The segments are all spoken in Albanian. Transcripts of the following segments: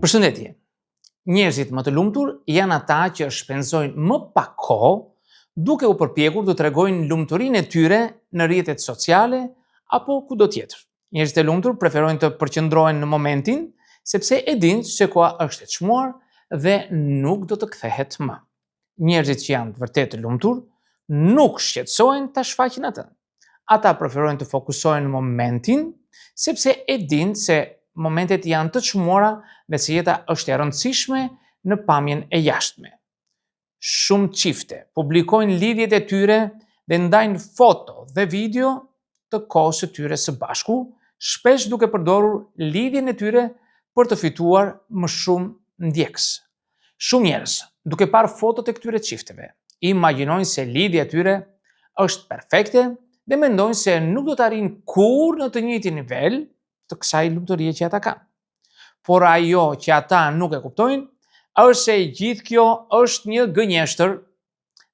Përshëndetje. Njerëzit më të lumtur janë ata që shpenzojnë më pak kohë duke u përpjekur të tregojnë lumturinë e tyre në rrjetet sociale apo kudo tjetër. Njerëzit e lumtur preferojnë të përqendrohen në momentin sepse e dinë se koha është e çmuar dhe nuk do të kthehet më. Njerëzit që janë vërtet të lumtur nuk shqetësohen ta shfaqin atë. Ata preferojnë të fokusohen në momentin sepse e dinë se momentet janë të çmuara dhe se jeta është e rëndësishme në pamjen e jashtme. Shumë çifte publikojnë lidhjet e tyre dhe ndajnë foto dhe video të kohës së tyre së bashku, shpesh duke përdorur lidhjen e tyre për të fituar më shumë ndjekës. Shumë njerëz, duke parë fotot e këtyre çifteve, imagjinojnë se lidhja e tyre është perfekte dhe mendojnë se nuk do të arrijnë kurrë në të njëjtin nivel të kësaj lumturie që ata kanë. Por ajo që ata nuk e kuptojnë është se gjithë kjo është një gënjeshtër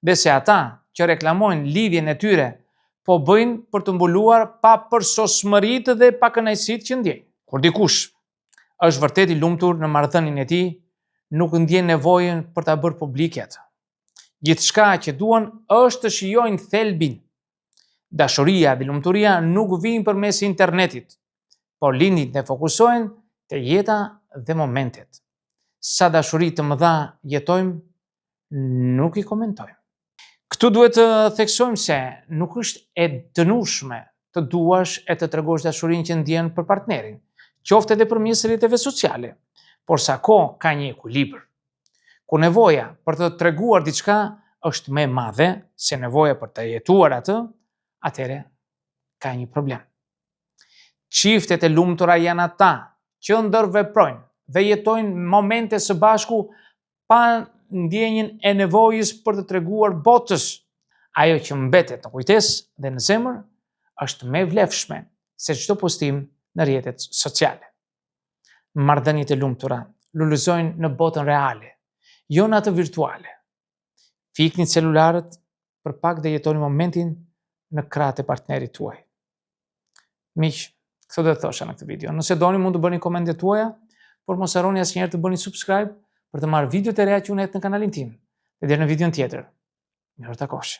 dhe se ata që reklamojnë lidhjen e tyre po bëjnë për të mbuluar pa përsosmëritë dhe pa kënaqësitë që ndjejnë. Kur dikush është vërtet i lumtur në marrëdhënien e tij, nuk ndjen nevojën për ta bërë publike atë. Gjithçka që duan është të shijojnë thelbin. Dashuria dhe lumturia nuk vijnë përmes internetit, por lindit ne fokusohen te jeta dhe momentet. Sa dashuri të mëdha jetojmë, nuk i komentojmë. Këtu duhet të theksojmë se nuk është e dënueshme të duash e të tregosh dashurinë që ndjen për partnerin, qoftë edhe përmes rrjeteve sociale, por sa kohë ka një ekuilibër. Kur nevoja për të treguar diçka është më e madhe se nevoja për të jetuar atë, atëherë ka një problem. Çiftet e lumtura janë ata që ndërveprojnë dhe jetojnë momente së bashku pa ndjenjen e nevojës për të treguar botës. Ajo që mbetet në kujtesë dhe në zemër është më e vlefshme se çdo postim në rrjetet sociale. Marrëdhëniet e lumtura lulëzojnë në botën reale, jo në atë virtuale. Fikni celularët për pak dhe jetoni momentin në krahët e partnerit tuaj. Miq, këtë do të thosha në këtë video. Nëse doni mund të bëni komentet tuaja, por mos harroni asnjëherë të bëni subscribe për të marrë videot e reja që unë hedh në kanalin tim. Dhe deri në videon tjetër. Mirë takosh.